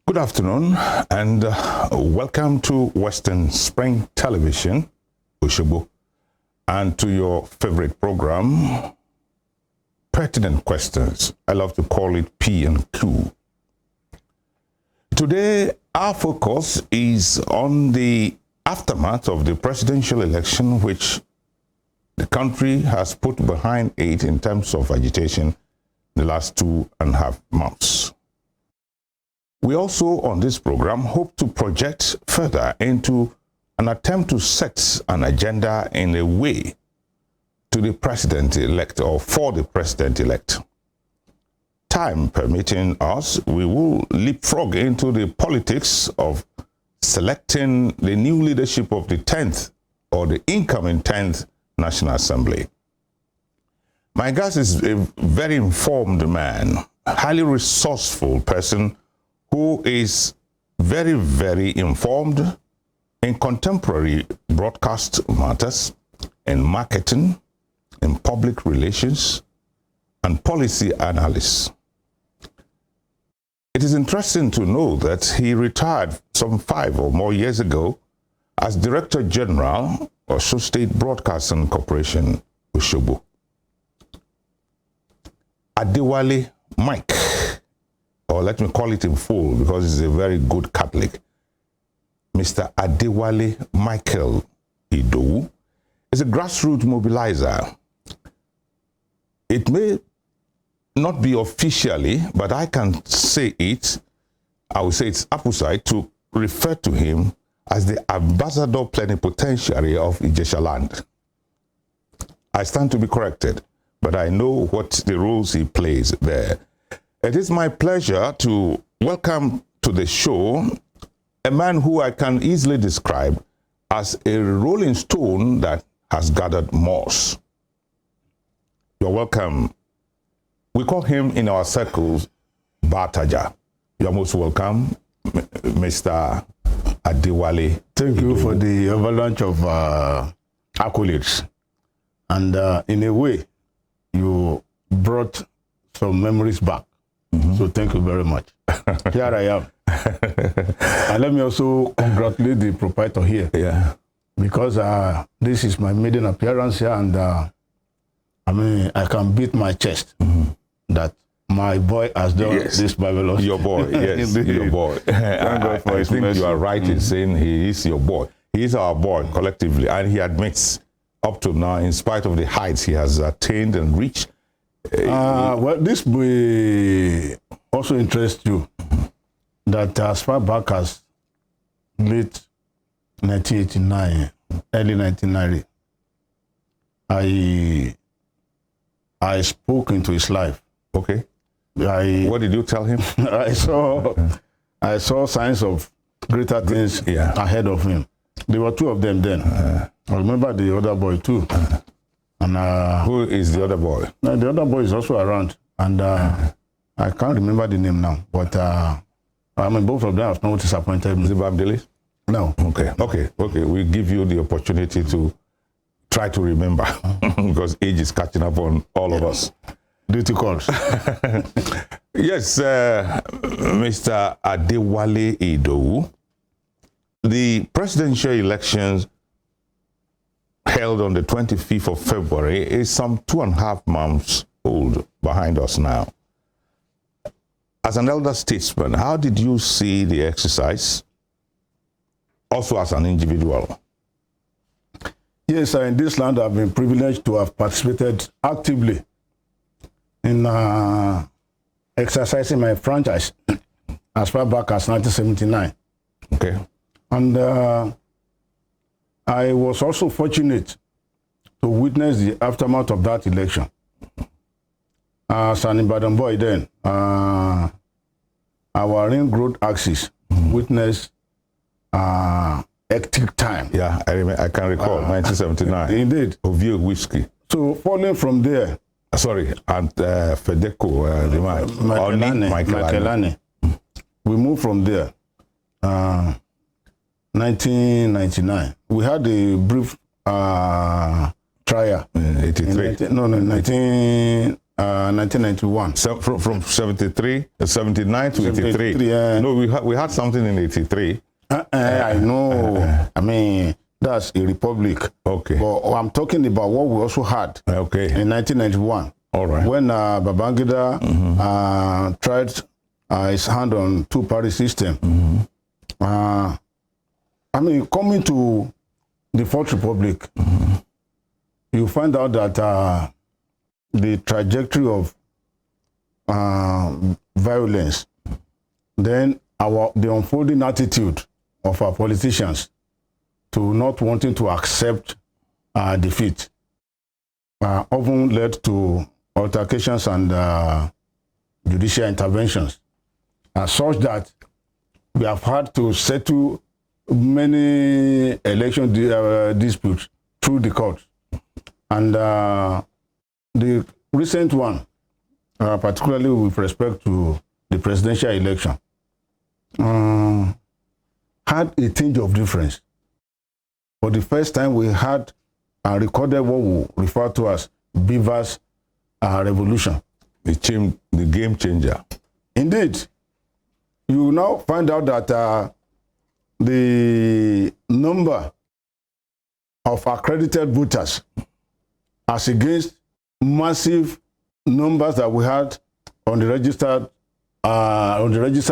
Good afternoon and welcome to Western Spring Television, Oshobo, and to your favorite program, Pertinent Questions. I love to call it P and Q. Today, our focus is on the aftermath of the presidential election, which the country has put behind it in terms of agitation the last 2.5 months. We also, on this program, hope to project further into an attempt to set an agenda in a way to the president-elect or for the president-elect. Time permitting us, we will leapfrog into the politics of selecting the new leadership of the 10th or the incoming 10th National Assembly. My guest is a very informed man, highly resourceful person who is very, very informed in contemporary broadcast matters, in marketing, in public relations, and policy analysis. It is interesting to know that he retired some 5 or more years ago as Director General of Osho State Broadcasting Corporation, Oshobo. Adewale Mike, or let me call it in full because he's a very good Catholic, Mr. Adewale Michael Idowu, is a grassroots mobilizer. It may not be officially, but I can say it, I would say it's apposite to refer to him as the ambassador plenipotentiary of Ijesha land. I stand to be corrected, but I know what the roles he plays there. It is my pleasure to welcome to the show a man who I can easily describe as a rolling stone that has gathered moss. You're welcome. We call him in our circles Bataja. You're most welcome, Mr. Adewale. Thank you for the avalanche of accolades. And in a way, you brought some memories back. So thank you very much. Here I am. And let me also congratulate the proprietor here. Yeah. Because this is my maiden appearance here, and I mean, I can beat my chest that my boy has done this marvelous. Your boy, yes, your boy. Thank God for I his think mercy. you are right in saying he is your boy. He is our boy collectively, and he admits up to now, in spite of the heights he has attained and reached. Well, this will also interest you that as far back as late 1989, early 1990, I spoke into his life. Okay. What did you tell him? I saw signs of greater things ahead of him. There were 2 of them then. I remember the other boy too. And who is the other boy? The other boy is also around, and I can't remember the name now. But I mean, both of them have not disappointed me. Is it Babdili? No. Okay. We give you the opportunity to try to remember because age is catching up on all of us. Duty calls. Yes, Mr. Adewale Idowu. The presidential elections held on the 25th of February is some 2.5 months old behind us now. As an elder statesman, how did you see the exercise? Also as an individual. Yes, in this land I've been privileged to have participated actively in exercising my franchise as far back as 1979. Okay. And I was also fortunate to witness the aftermath of that election. As an Ibadan boy then, our ring road axis witnessed hectic time. Yeah, I can recall 1979. Indeed. Ovio Whiskey. So falling from there. Sorry, and Fedeco, the man. Michaelani. We moved from there. 1999. We had a brief trial. 83. No, 19. 1991. So from 73, 79 to 83. 73, yeah. No, we had something in 83. I know. I mean, that's a republic. Okay. But I'm talking about what we also had in 1991. All right. When Babangida tried his hand on two-party system. I mean, coming to the Fourth Republic, you find out that the trajectory of violence, then the unfolding attitude of our politicians to not wanting to accept defeat often led to altercations and judicial interventions, such that we have had to settle many election disputes through the court. And the recent one, particularly with respect to the presidential election, had a tinge of difference. For the first time, we had recorded what we refer to as Beaver's revolution. The game changer. Indeed. You now find out that the number of accredited voters as against massive numbers that we had on the register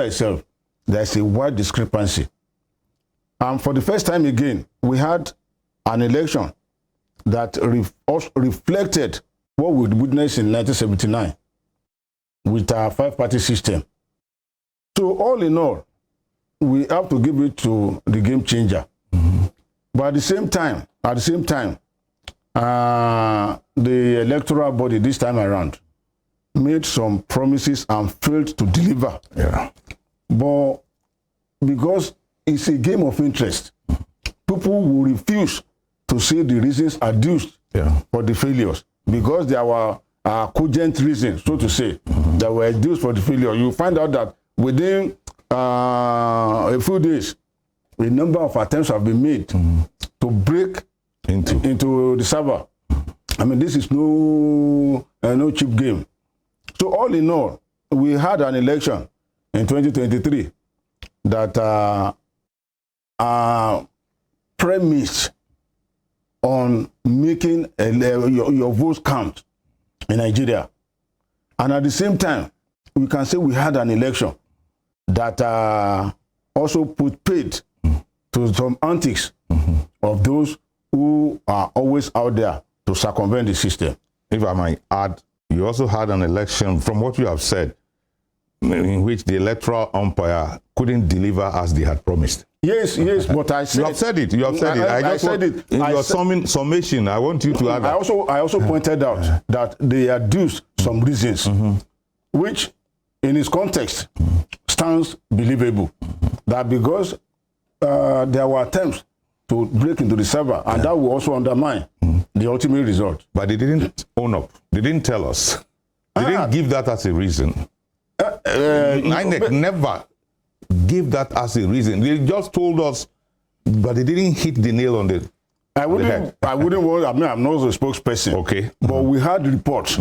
itself, there's a wide discrepancy. And for the first time again, we had an election that reflected what we witnessed in 1979 with our five-party system. So all in all, we have to give it to the game changer. But at the same time, the electoral body this time around made some promises and failed to deliver. Yeah. But because it's a game of interest, people will refuse to see the reasons adduced for the failures, because there were cogent reasons, so to say, that were adduced for the failure. You find out that within a few days, a number of attempts have been made to break into the server. I mean, this is no cheap game. So all in all, we had an election in 2023 that premised on making your votes count in Nigeria. And at the same time, we can say we had an election that also put paid to some antics of those who are always out there to circumvent the system. If I might add, you also had an election, from what you have said, in which the electoral umpire couldn't deliver as they had promised. Yes, but I said... You have said it. I said it. In your summation, I want you to add that. I also pointed out that they adduced some reasons, which, in its context, stands believable. That because there were attempts to break into the server, and that will also undermine the ultimate result. But they didn't own up. They didn't tell us. They didn't give that as a reason. INEC never gave that as a reason. They just told us, but they didn't hit the nail on the head. I wouldn't want, I mean, I'm not a spokesperson. Okay. But we had reports,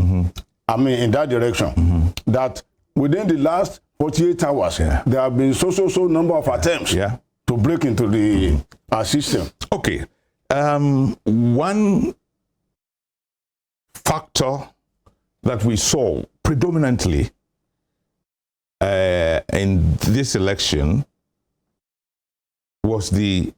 I mean, in that direction, that within the last 48 hours, there have been so number of attempts to break into the system. Okay. One factor that we saw predominantly in this election was the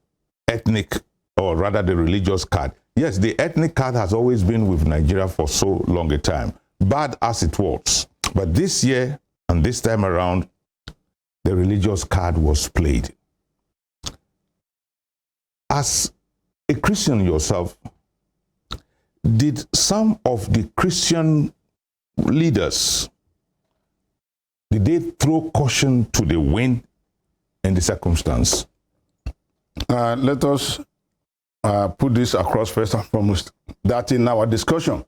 ethnic, or rather the religious card. Yes, the ethnic card has always been with Nigeria for so long a time, bad as it was. But this year and this time around, the religious card was played. As a Christian yourself, did some of the Christian leaders, did they throw caution to the wind in the circumstance? Let us put this across first and foremost, that in our discussion,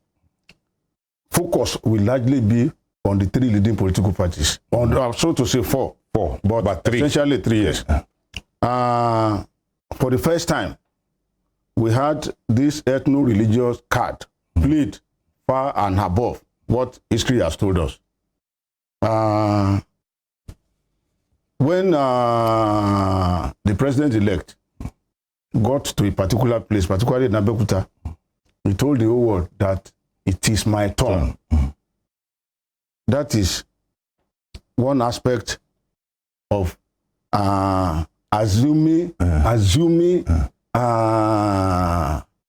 focus will largely be on the three leading political parties. So to say four, but three. Essentially 3 years. For the first time, we had this ethno-religious card played far and above what history has told us. When the president-elect got to a particular place, particularly in Abeokuta, he told the whole world that it is my turn. That is one aspect of assuming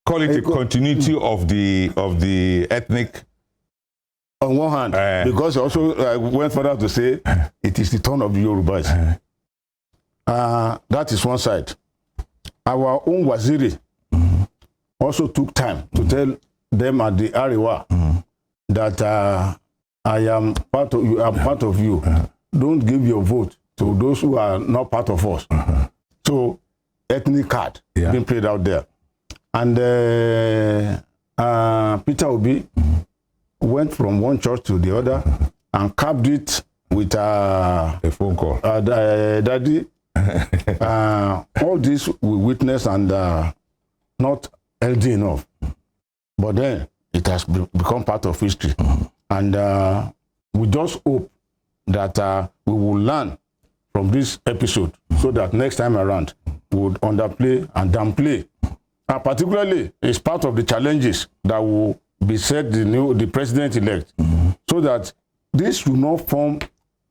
call it a continuity of the ethnic. On one hand, because he also went further to say it is the turn of the Yorubas. That is one side. Our own Waziri also took time to tell them at the Arewa that I am part of you. I'm part of you. Don't give your vote to those who are not part of us. So, ethnic card being played out there. And Peter Obi went from one church to the other and capped it with a phone call. Daddy. All this we witness and not healthy enough. But then it has become part of history. And we just hope that we will learn from this episode so that next time around we would underplay and downplay. Particularly, it's part of the challenges that will be set the president-elect, so that this will not form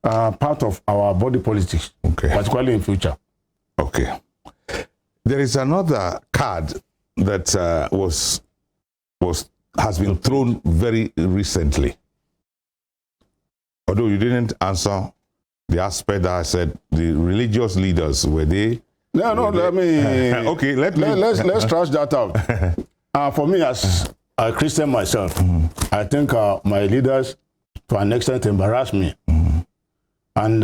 part of our body politics, particularly in future. Okay. There is another card that has been thrown very recently. Although you didn't answer the aspect that I said, the religious leaders, were they? No, let me. Okay, let's trash that out. For me, as a Christian myself, I think my leaders, to an extent, embarrass me. And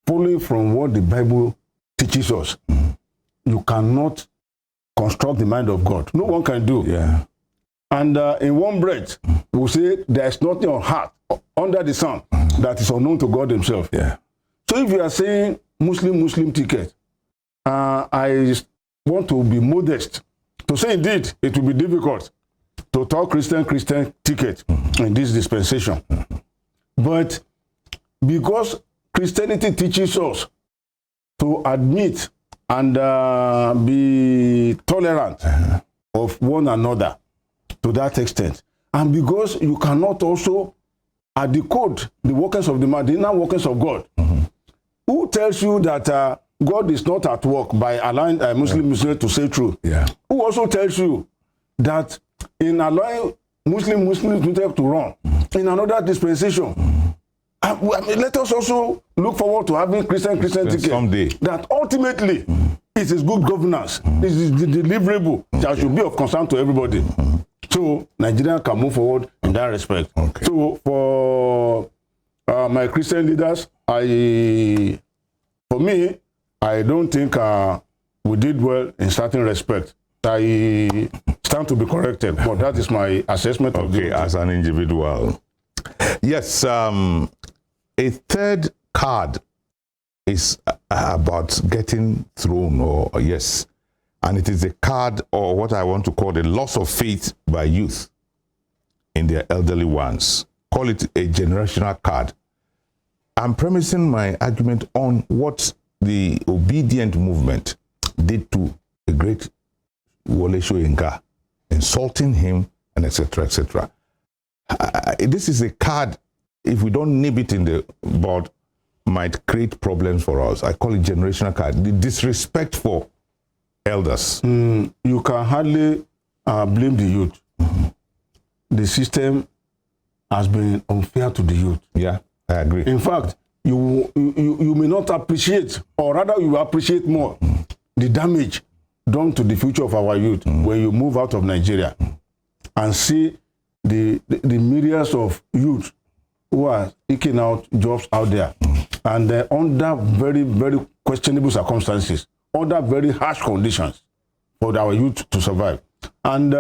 following from what the Bible teaches us, you cannot construct the mind of God. No one can do. Yeah. And in one breath, we say there is nothing on earth under the sun that is unknown to God himself. Yeah. So if you are saying Muslim ticket, I want to be modest to say indeed it will be difficult to talk Christian ticket in this dispensation. But because Christianity teaches us to admit and be tolerant of one another to that extent, and because you cannot also decode the workings of the man, the inner workings of God, who tells you that God is not at work by allowing Muslims to say true? Yeah. Who also tells you that in allowing Muslims to run in another dispensation, let us also look forward to having Christian ticket someday. That ultimately it is good governance, it is deliverable, that should be of concern to everybody. So Nigeria can move forward in that respect. Okay. So for my Christian leaders, for me, I don't think we did well in certain respect. I stand to be corrected, but that is my assessment of it. As an individual. Yes, a third card is about getting thrown, or yes, and it is a card, or what I want to call the loss of faith by youth in their elderly ones. Call it a generational card. I'm premising my argument on what the obedient movement did to the great Wole Soyinka, insulting him, and etc., etc. This is a card, if we don't nib it in the bud, might create problems for us. I call it generational card. The disrespect for elders. You can hardly blame the youth. The system has been unfair to the youth. Yeah, I agree. In fact, you may not appreciate, or rather you appreciate more, the damage done to the future of our youth when you move out of Nigeria and see the myriads of youth who are seeking out jobs out there, and under very, very questionable circumstances, under very harsh conditions for our youth to survive. And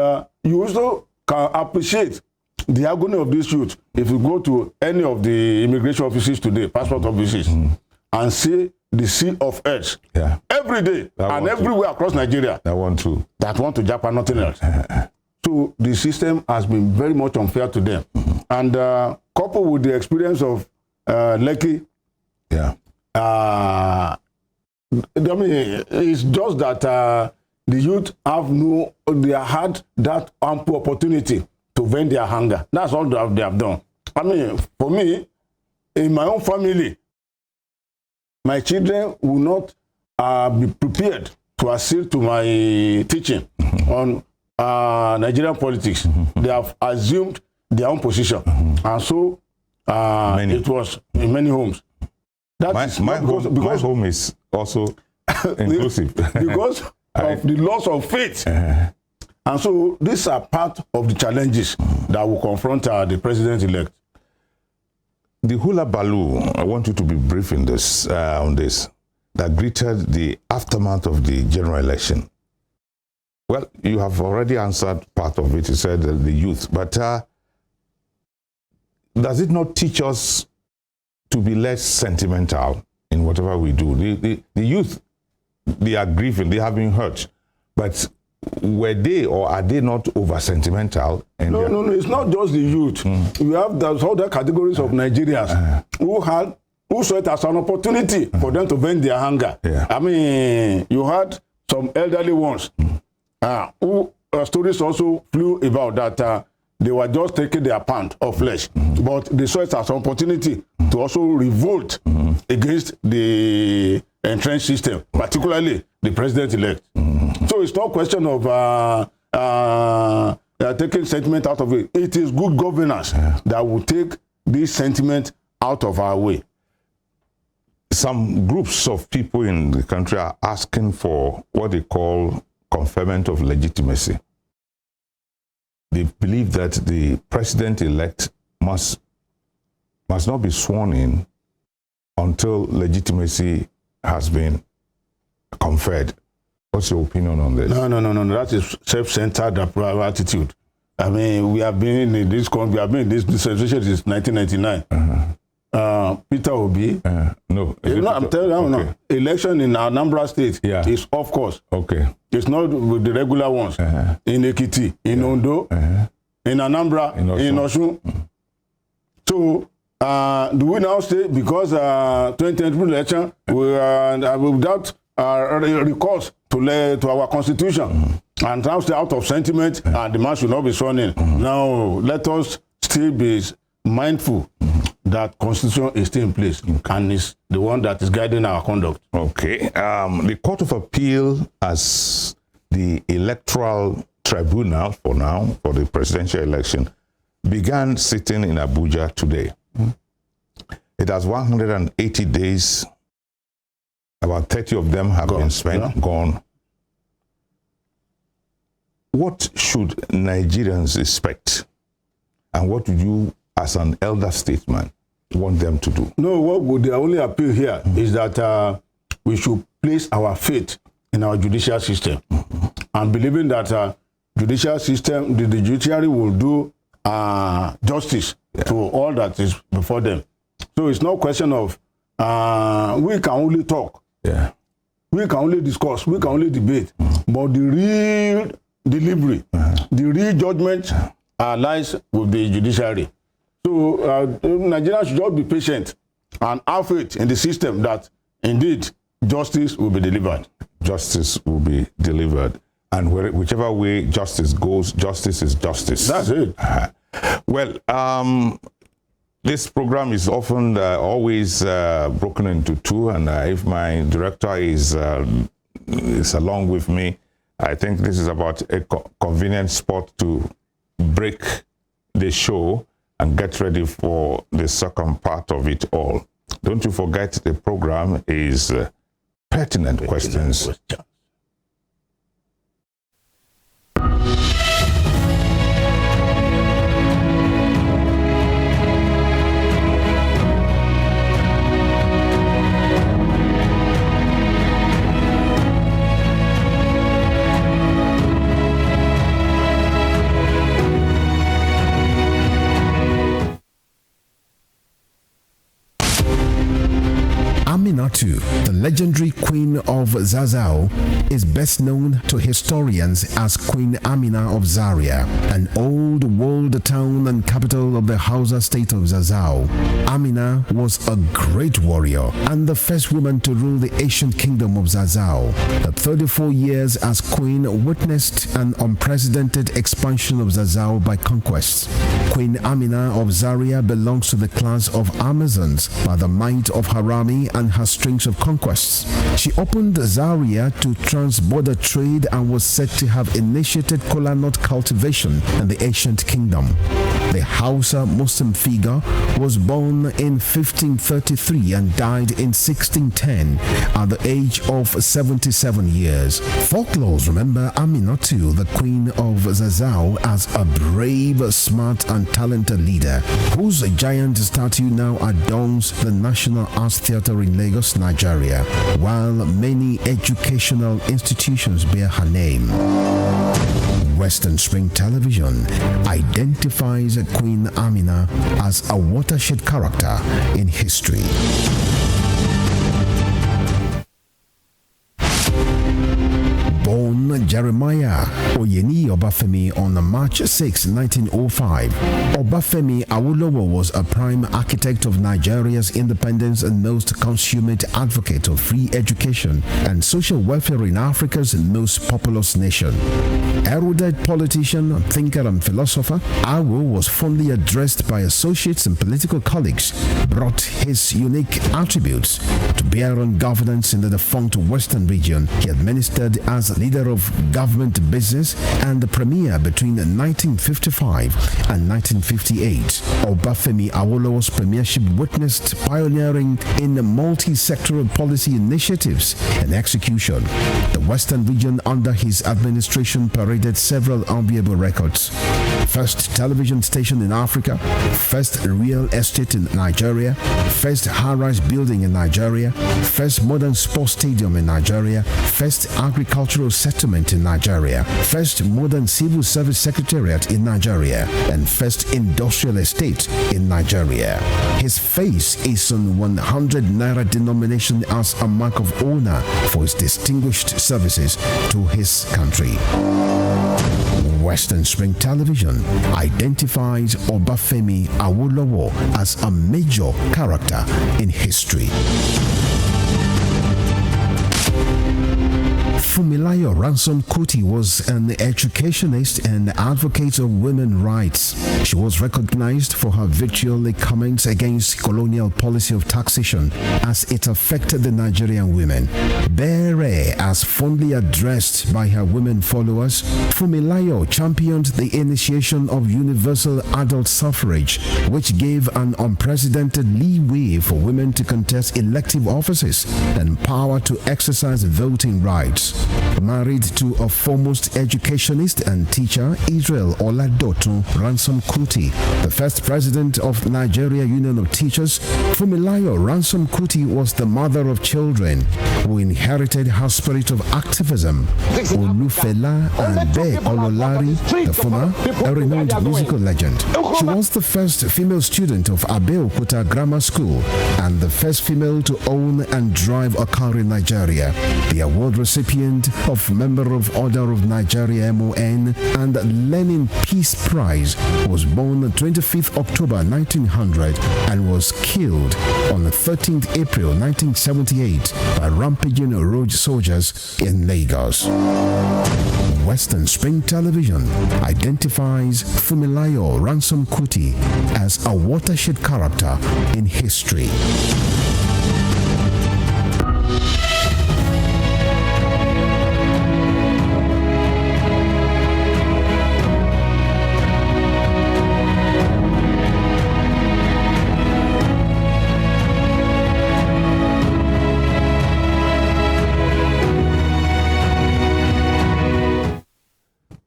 you also can appreciate the agony of this youth if you go to any of the immigration offices today, passport offices, and see the sea of heads every day and everywhere across Nigeria that want to Japan, nothing else. So the system has been very much unfair to them. And coupled with the experience of Lekki, Yeah. I mean, it's just that the youth they had that ample opportunity to vent their hunger. That's all that they have done. I mean, for me, in my own family, my children will not be prepared to accede to my teaching on Nigerian politics. They have assumed their own position. And so it was in many homes. My home is also inclusive. Because of the loss of faith. And so these are part of the challenges that will confront the president-elect. The hula baloo, I want you to be brief in this, on this, that greeted the aftermath of the general election. Well, you have already answered part of it. You said the youth. But does it not teach us to be less sentimental in whatever we do? The youth, they are grieving, they have been hurt. But were they or are they not over sentimental? No, it's not just the youth. You have those other categories of Nigerians who saw it as an opportunity for them to vent their hunger. Yeah. I mean, you had some elderly ones who stories also flew about that they were just taking their pound of flesh, but they saw it as an opportunity to also revolt against the entrenched system, particularly the president-elect. So it's not a question of taking sentiment out of it. It is good governance that will take this sentiment out of our way. Some groups of people in the country are asking for what they call conferment of legitimacy. They believe that the president-elect must not be sworn in until legitimacy has been conferred. What's your opinion on this? No. That is self-centered attitude. I mean, we have been in this country, we have been in this situation since 1999. Peter Obi. No. I'm telling you, no. Election in Anambra State is off course. Okay. It's not with the regular ones. In Ekiti, in Ondo, in Anambra, in Osun. So, do we now say because 2020 election, without recourse to our constitution, and now stay out of sentiment, and the man should not be sworn in. Now, let us still be mindful that constitution is still in place and is the one that is guiding our conduct. Okay. The Court of Appeal as the electoral tribunal for now, for the presidential election, began sitting in Abuja today. It has 180 days. About 30 of them have been spent, gone. What should Nigerians expect? And what would you, as an elder statesman, want them to do? No, what would the only appeal here is that we should place our faith in our judicial system and believing that judicial system, the judiciary will do justice to all that is before them. So it's no question of we can only talk, we can only discuss, we can only debate, but the real delivery, the real judgment lies with the judiciary. So Nigerians should just be patient and have faith in the system that indeed justice will be delivered. Justice will be delivered. And whichever way justice goes, justice is justice. That's it. Well, this program is often always broken into two, and if my director is along with me, I think this is about a convenient spot to break the show and get ready for the second part of it all. Don't you forget, the program is Pertinent Questions. Aminatu, the legendary Queen of Zazzau, is best known to historians as Queen Amina of Zaria, an old walled town and capital of the Hausa state of Zazzau. Amina was a great warrior and the first woman to rule the ancient kingdom of Zazzau. The 34 years as queen witnessed an unprecedented expansion of Zazzau by conquests. Queen Amina of Zaria belongs to the class of Amazons by the might of her army and her strings of conquests. She opened Zaria to trans-border trade and was said to have initiated kola nut cultivation in the ancient kingdom. The Hausa Muslim figure was born in 1533 and died in 1610 at the age of 77 years. Folklores remember Aminatu, the Queen of Zazzau, as a brave, smart and talented leader whose giant statue now adorns the National Arts Theatre in Lagos, Nigeria, while many educational institutions bear her name. Western Spring Television identifies Queen Amina as a watershed character in history. Born Jeremiah Oyeni Obafemi on March 6, 1905, Obafemi Awolowo was a prime architect of Nigeria's independence and most consummate advocate of free education and social welfare in Africa's most populous nation. Erudite politician, thinker and philosopher, Awo was fondly addressed by associates and political colleagues, brought his unique attributes to bear on governance in the defunct Western region. He administered as leader of government business and the premier between 1955 and 1958. Obafemi Awolowo's premiership witnessed pioneering in multi-sectoral policy initiatives and execution. The Western region under his administration paraded several enviable records. First television station in Africa, first real estate in Nigeria, first high-rise building in Nigeria, first modern sports stadium in Nigeria, first agricultural settlement in Nigeria, first modern civil service secretariat in Nigeria, and first industrial estate in Nigeria. His face is on 100 naira denomination as a mark of honor for his distinguished services to his country. Western Spring Television identifies Obafemi Awolowo as a major character in history. Fumilayo Ransom Kuti was an educationist and advocate of women's rights. She was recognized for her vitriolic comments against colonial policy of taxation as it affected the Nigerian women. Bere, as fondly addressed by her women followers, Fumilayo championed the initiation of universal adult suffrage, which gave an unprecedented leeway for women to contest elective offices and power to exercise voting rights. Married to a foremost educationist and teacher, Israel Oladoto Ransom Kuti, the first president of Nigeria Union of Teachers, Fumilayo Ransom Kuti was the mother of children who inherited her spirit of activism. Olufela and Be Ololari, the former, a renowned musical legend. She was the first female student of Abeokuta Grammar School and the first female to own and drive a car in Nigeria. The award recipient of Member of Order of Nigeria MON and Lenin Peace Prize, was born on 25th October 1900 and was killed on 13th April 1978 by rampaging road soldiers in Lagos. Western Spring Television identifies Fumilayo Ransom Kuti as a watershed character in history.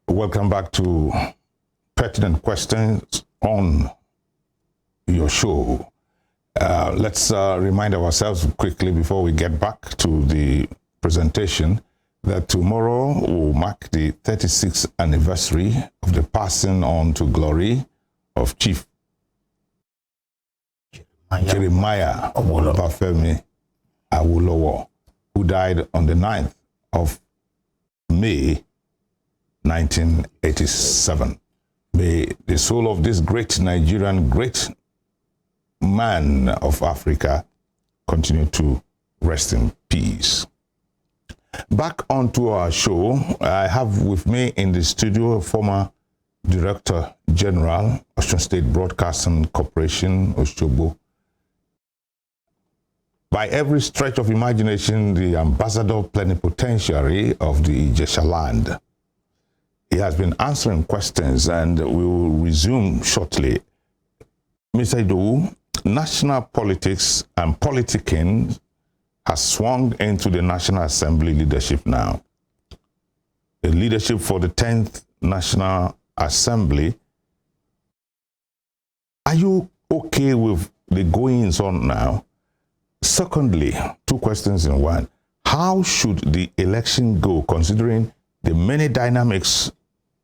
Welcome back to Pertinent Questions on your show. Let's remind ourselves quickly before we get back to the presentation that tomorrow will mark the 36th anniversary of the passing on to glory of Chief Jeremiah Obafemi Awolowo, who died on the 9th of May 1987. May the soul of this great Nigerian, great man of Africa continue to rest in peace. Back onto our show, I have with me in the studio a former Director General, Osun State Broadcasting Corporation, Osogbo. By every stretch of imagination, the ambassador plenipotentiary of the Ijesha land. He has been answering questions and we will resume shortly. Mr. Idowu, national politics and politicking has swung into the National Assembly leadership now. The leadership for the 10th National Assembly. Are you okay with the goings on now? Secondly, two questions in one. How should the election go considering the many dynamics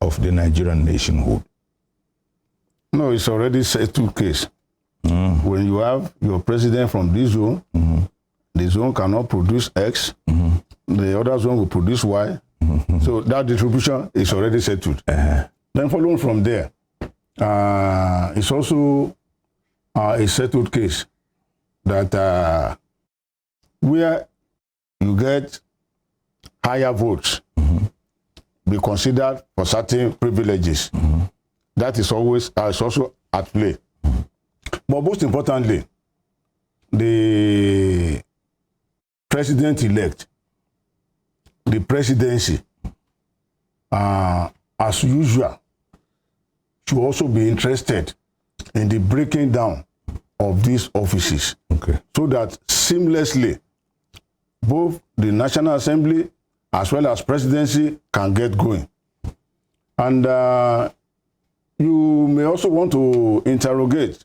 of the Nigerian nationhood? No, it's already settled case. When you have your president from this zone, the zone cannot produce X, the other zone will produce Y. So that distribution is already settled. Then following from there, it's also a settled case that where you get higher votes be considered for certain privileges. That is always is also at play. But most importantly, the president-elect, the presidency, as usual, should also be interested in the breaking down of these offices, so that seamlessly both the National Assembly as well as presidency can get going. And you may also want to interrogate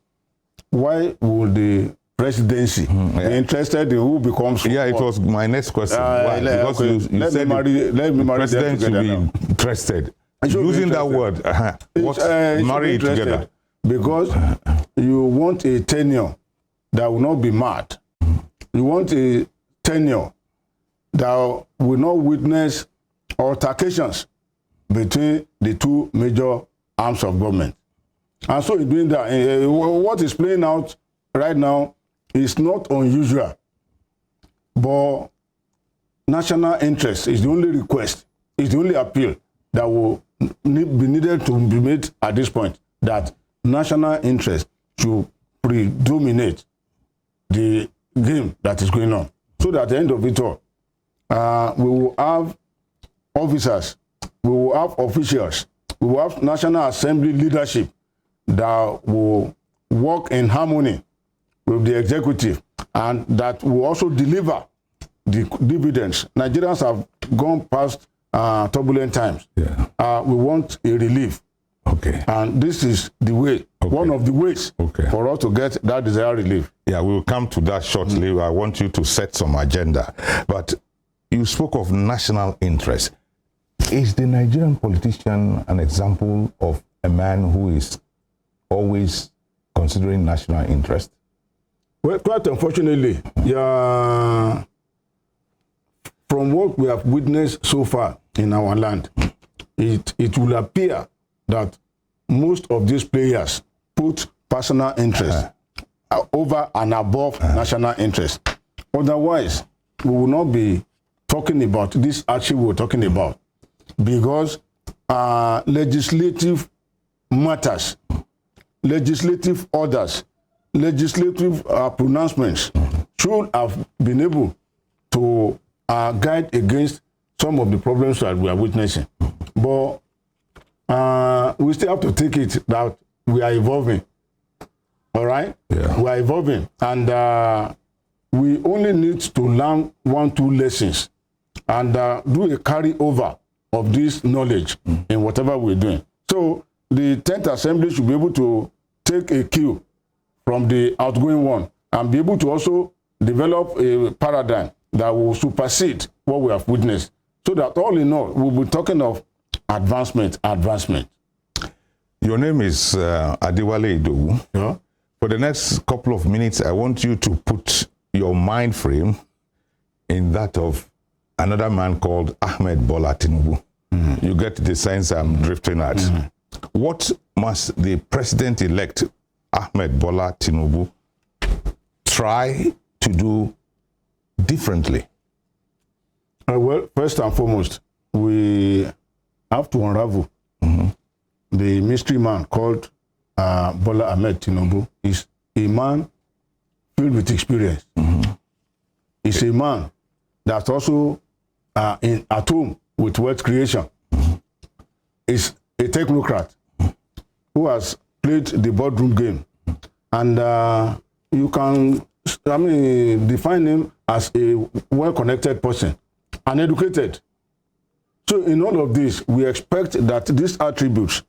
why would the presidency be interested in who becomes Yeah, it was my next question. Why? Because you said the president should be interested. Using that word, marry it together. Because you want a tenure that will not be mad. You want a tenure that will not witness altercations between the two major arms of government. And so in doing that, what is playing out right now is not unusual. But national interest is the only request, is the only appeal that will be needed to be made at this point, that national interest should predominate the game that is going on. So that at the end of it all, we will have officers, we will have officials, we will have National Assembly leadership that will work in harmony with the executive and that will also deliver the dividends. Nigerians have gone past turbulent times. We want a relief. And this is the way, one of the ways for us to get that desired relief. Yeah, we will come to that shortly. I want you to set some agenda. But you spoke of national interest. Is the Nigerian politician an example of a man who is always considering national interest? Well, quite unfortunately, from what we have witnessed so far in our land, it will appear that most of these players put personal interest over and above national interest. Otherwise, we will not be talking about this action we're talking about, because legislative matters, legislative orders, legislative pronouncements should have been able to guide against some of the problems that we are witnessing. But we still have to take it that we are evolving. All right? We are evolving. And we only need to learn 1-2 lessons and do a carryover of this knowledge in whatever we're doing. So the 10th Assembly should be able to take a cue from the outgoing one and be able to also develop a paradigm that will supersede what we have witnessed. So that all in all, we'll be talking of advancement. Your name is Adewale Idowu. For the next couple of minutes, I want you to put your mind frame in that of another man called Ahmed Bola Tinubu. You get the sense I'm drifting at. What must the president-elect Ahmed Bola Tinubu try to do differently? Well, first and foremost, we have to unravel the mystery man called Bola Ahmed Tinubu. Is a man filled with experience. He's a man that's also at home with wealth creation. Is a technocrat who has played the boardroom game, and you can, define him as a well-connected person and educated. So in all of this, we expect that these attributes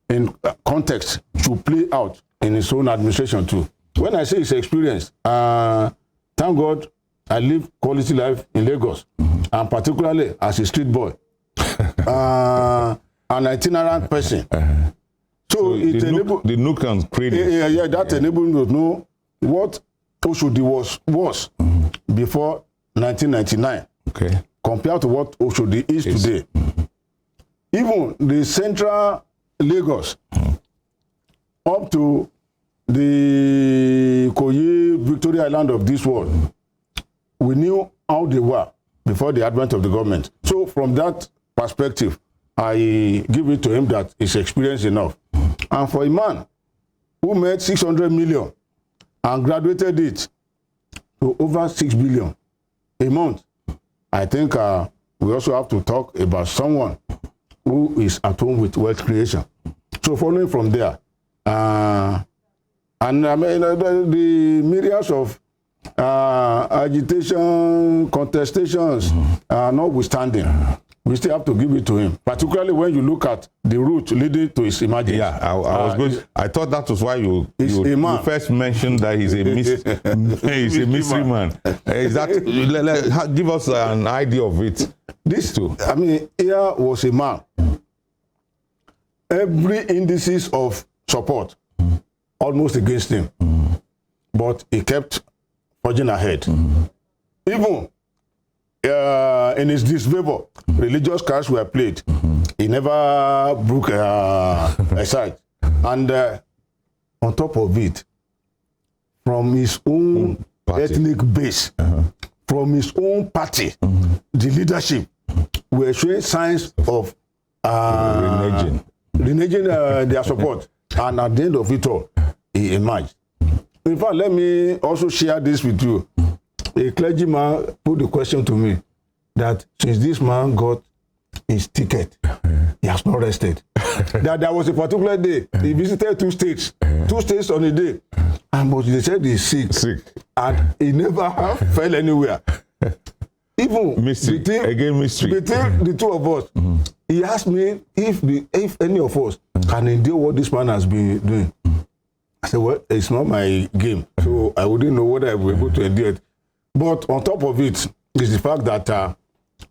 in context should play out in his own administration too. When I say his experience, thank God I live quality life in Lagos, and particularly as a street boy. An itinerant person. So it enabled the nook and cranny. That enabled me to know what Oshodi was before 1999. Okay. Compared to what Oshodi is today. Even the central Lagos up to the Koyi Victoria Island of this world, we knew how they were before the advent of the government. So from that perspective, I give it to him that it's experience enough. And for a man who made 600 million and graduated it to over 6 billion a month, I think we also have to talk about someone who is at home with wealth creation. So following from there, the myriads of agitation, contestations, notwithstanding, we still have to give it to him, particularly when you look at the route leading to his emergence. Yeah, I thought that was why you first mentioned that he's a mystery man. Is that, give us an idea of it. This too. Here was a man. Every indices of support almost against him, but he kept forging ahead. Even in his disfavor, religious cards were played. He never broke a side. And on top of it, from his own ethnic base, from his own party, the leadership were showing signs of reneging their support. And at the end of it all, he emerged. In fact, let me also share this with you. A clergyman put the question to me that since this man got his ticket, he has not rested. That there was a particular day, he visited two states on a day, and they said he's sick. And he never fell anywhere. Even mystery. Between the two of us, he asked me if any of us can endure what this man has been doing. I said, well, it's not my game, so I wouldn't know whether I will be able to endure it. But on top of it is the fact that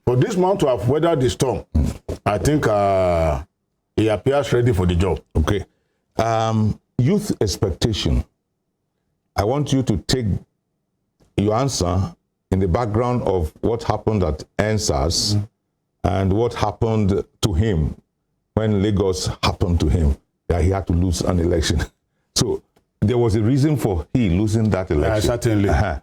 for this man to have weathered the storm, I think he appears ready for the job. Okay. Youth expectation. I want you to take your answer in the background of what happened at NSAS and what happened to him when Lagos happened to him, that he had to lose an election. So there was a reason for he losing that election.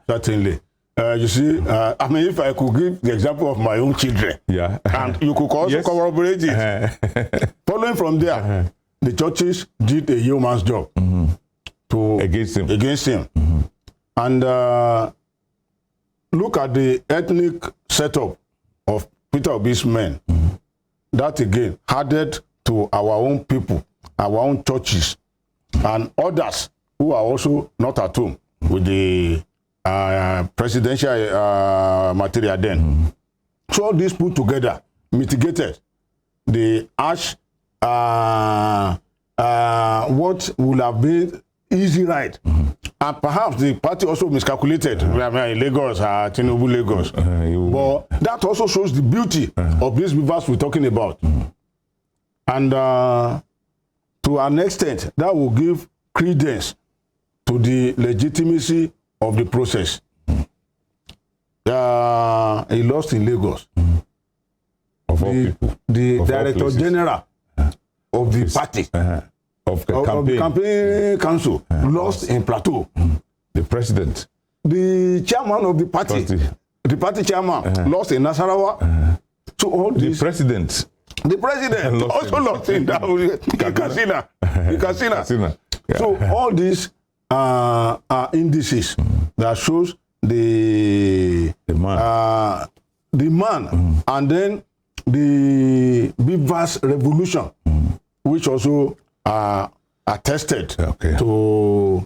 Certainly. You see, if I could give the example of my own children, and you could also corroborate it. Following from there, the churches did a yeoman's job against him. And look at the ethnic setup of Peter Obi's men. That again added to our own people, our own churches, and others who are also not at home with the presidential material then. So all this put together mitigated the harsh, what would have been easy ride. And perhaps the party also miscalculated. In Lagos, Tinubu Lagos. But that also shows the beauty of these rivers we're talking about. And to an extent, that will give credence to the legitimacy of the process. he lost in Lagos. Of all people. The Of all director places. general of the party, Of the of the campaign. campaign council, lost in Plateau. The president. The chairman of the party, the party chairman, lost in Nasarawa. So all The this, president. the president also lost in Katsina. Katsina. Yeah. So all these are indices that shows the man, and then the Beavers Revolution, which also attested to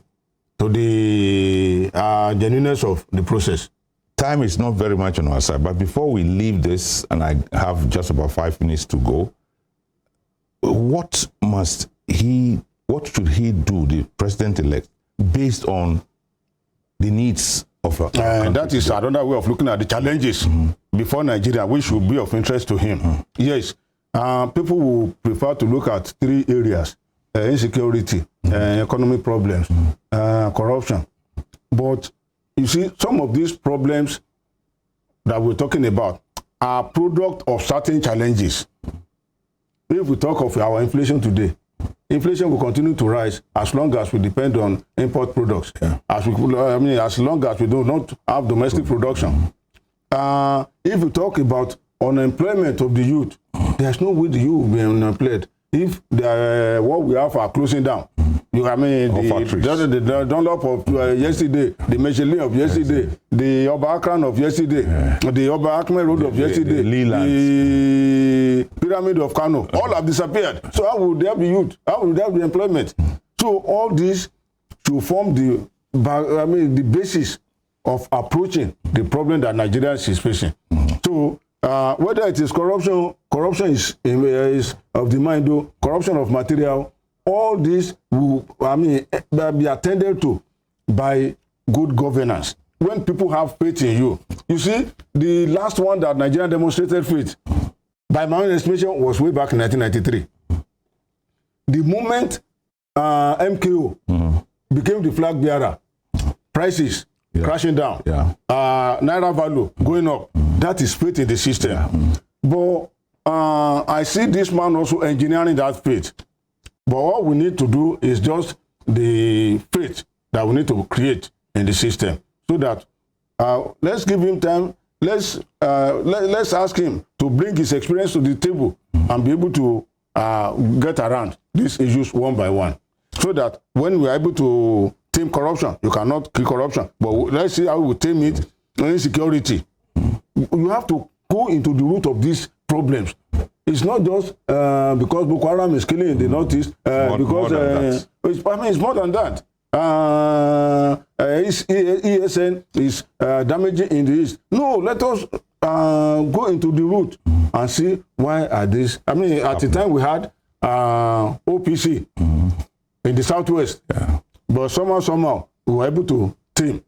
the genuineness of the process. Time is not very much on our side, but before we leave this, and I have just about 5 minutes to go, what should he do, the president-elect, based on the needs of our country? That is another way of looking at the challenges before Nigeria, which should be of interest to him. Yes, people will prefer to look at 3 areas: insecurity, economic problems, corruption. But you see, some of these problems that we're talking about are product of certain challenges. If we talk of our inflation today, inflation will continue to rise as long as we depend on import products. As long as we do not have domestic production. If we talk about unemployment of the youth, there's no way the youth will be unemployed if what we have are closing down. The Dunlop of yesterday, the Michelin of yesterday, the Oba-Akran of yesterday, the Oba-Akme Road of yesterday, the Pyramid of Kano, all have disappeared. So how would there be youth? How would there be employment? So all this to form the basis of approaching the problem that Nigeria is facing. So whether it is corruption is of the mind, though, corruption of material, all this will be attended to by good governance. When people have faith in you. You see, the last one that Nigeria demonstrated faith, by my own estimation, was way back in 1993. The moment MKO became the flag bearer, prices crashing down, Naira value going up, that is faith in the system. But I see this man also engineering that faith. But what we need to do is just the faith that we need to create in the system, so that let's give him time. Let's ask him to bring his experience to the table and be able to get around these issues one by one, so that when we are able to tame corruption, you cannot kill corruption, but let's see how we tame it. Insecurity, you have to go into the root of these problems. It's not just because Boko Haram is killing in the northeast, it's more than that. ESN is damaging in the east. No, let us go into the root and see why are these. At the time we had OPC in the southwest, but somehow we were able to tame.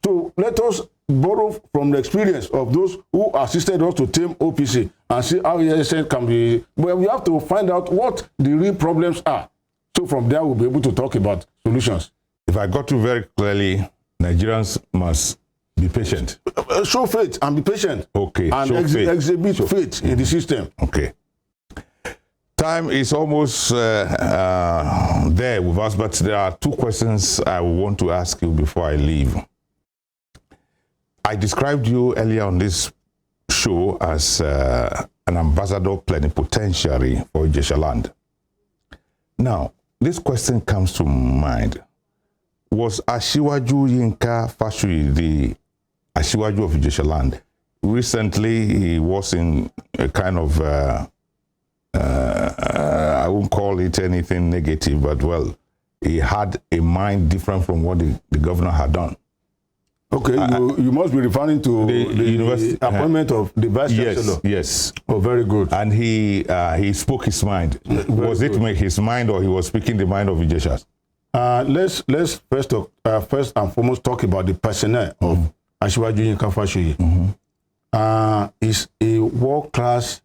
So let us borrow from the experience of those who assisted us to tame OPC and see how ESN can be. But we have to find out what the real problems are. So from there, we'll be able to talk about solutions. If I got you very clearly, Nigerians must be patient. Show faith and be patient. Okay. And exhibit faith in the system. Okay. Time is almost there with us, but there are 2 questions I want to ask you before I leave. I described you earlier on this show as an ambassador plenipotentiary for Ijesha land. Now, this question comes to mind. Was Asiwaju Yinka Fashuyi the Asiwaju of Ijesha land? Recently, he was in a kind of, I won't call it anything negative, but well, he had a mind different from what the governor had done. Okay, you must be referring to the appointment of the vice chancellor. Yes. Oh, very good. And he spoke his mind. Was it his mind, or he was speaking the mind of Ijeshas? Let's first and foremost talk about the personnel of Asiwaju Yinka Fashuyi. Is a world-class,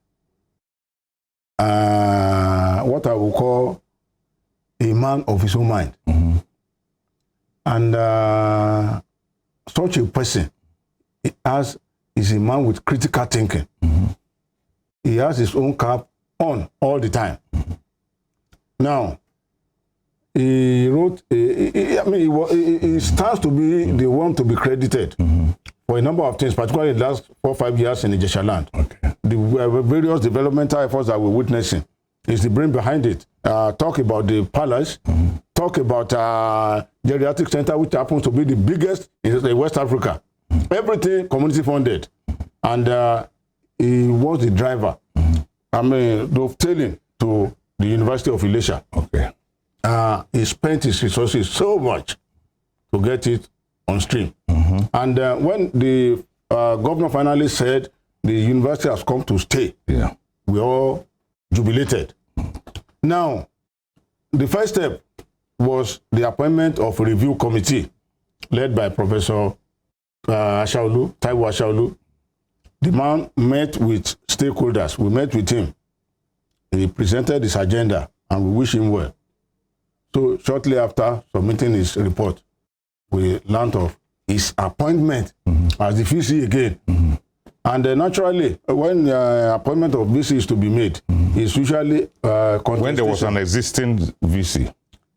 what I will call a man of his own mind. And such a person has is a man with critical thinking. He has his own cap on all the time. Now, he wrote, he stands to be the one to be credited for a number of things, particularly in the last 4 or 5 years in the Ijesha land. Okay. The various developmental efforts that we're witnessing is the brain behind it. Talk about the palace, talk about geriatric center, which happens to be the biggest in West Africa. Everything community funded. And he was the driver. Dovetailing to the University of Ilesha. Okay. He spent his resources so much to get it on stream. And when the governor finally said the university has come to stay, we all jubilated. Now, the first step was the appointment of a review committee led by Professor Taiwo Ashaolu. The man met with stakeholders. We met with him. He presented his agenda, and we wish him well. So shortly after submitting his report, we learned of his appointment as the VC again. And naturally, when appointment of VC is to be made, it's usually when there was an existing VC.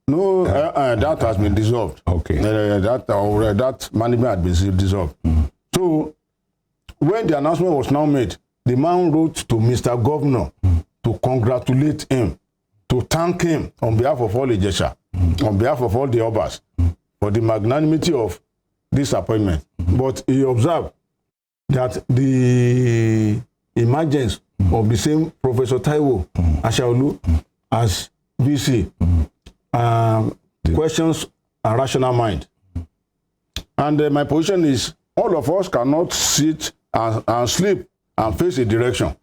No, that has been dissolved. Okay. That management had been dissolved. So when the announcement was now made, the man wrote to Mr. Governor to congratulate him, to thank him on behalf of all Ijesha, on behalf of all the Obas, for the magnanimity of this appointment. But he observed that the emergence of the same Professor Taiwo Ashaolu as VC questions a rational mind. And my position is, all of us cannot sit and sleep and face a direction.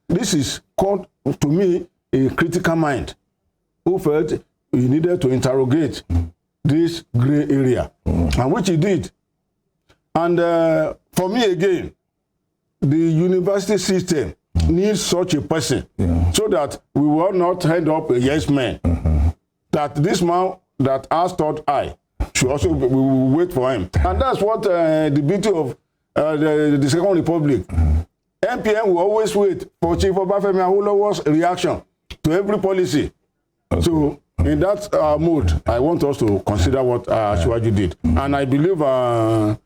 This is called, to me, a critical mind who felt he needed to interrogate this gray area, and which he did. And for me again, the university system needs such a person so that we will not end up a yes man. That this man that has thought I should also we will wait for him. And that's what the beauty of the Second Republic. MPN will always wait for Chief Obafemi Awolowo's reaction to every policy. Okay. So in that mode, I want us to consider what Shiwaju did. And I believe the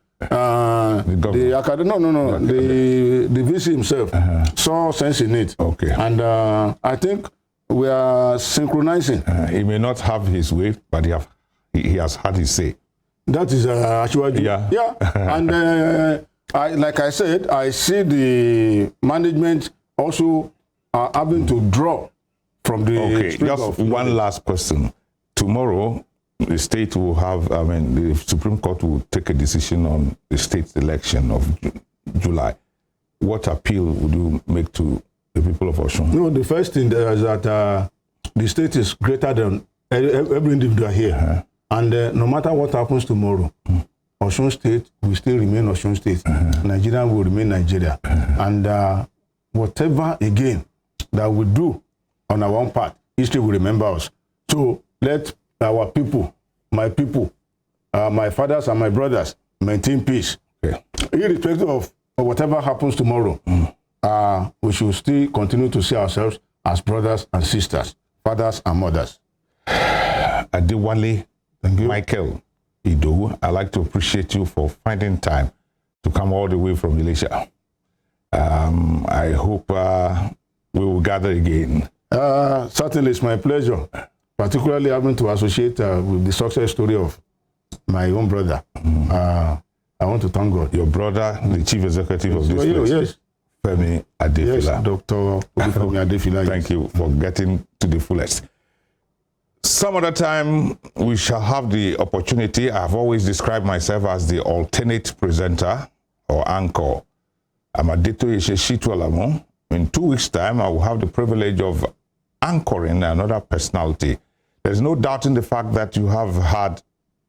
VC himself saw sense in it. Okay. And I think we are synchronizing. He may not have his way, but he has had his say. That is Shiwaju. Yeah. And like I said, I see the management also having to draw from the. Okay, just one last question. Tomorrow, the state will have, the Supreme Court will take a decision on the state election of July. What appeal would you make to the people of Osun? No, the first thing is that the state is greater than every individual here. And no matter what happens tomorrow, Osun State will still remain Osun State. Nigeria will remain Nigeria. And whatever, again, that we do on our own part, history will remember us. So let our people, my fathers and my brothers, maintain peace. Okay. Irrespective of whatever happens tomorrow, we should still continue to see ourselves as brothers and sisters, fathers and mothers. Adewale, Michael Ido, I'd like to appreciate you for finding time to come all the way from Ilesha. I hope we will gather again. Certainly, it's my pleasure, particularly having to associate with the success story of my own brother. I want to thank God. Your brother, the chief executive of this place. Yes. Femi Adefila. Yes, Dr. Femi Adefila. Thank you for getting to the fullest. Some other time, we shall have the opportunity. I've always described myself as the alternate presenter or anchor. I'm Adeto Yeshitu Alamo. In 2 weeks' time, I will have the privilege of anchoring another personality. There's no doubt in the fact that you have had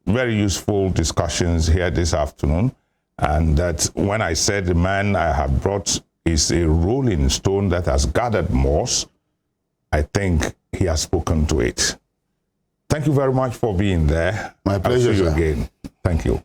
very useful discussions here this afternoon, and that when I said the man I have brought is a rolling stone that has gathered moss, I think he has spoken to it. Thank you very much for being there. My pleasure, I'll see you again. Thank you.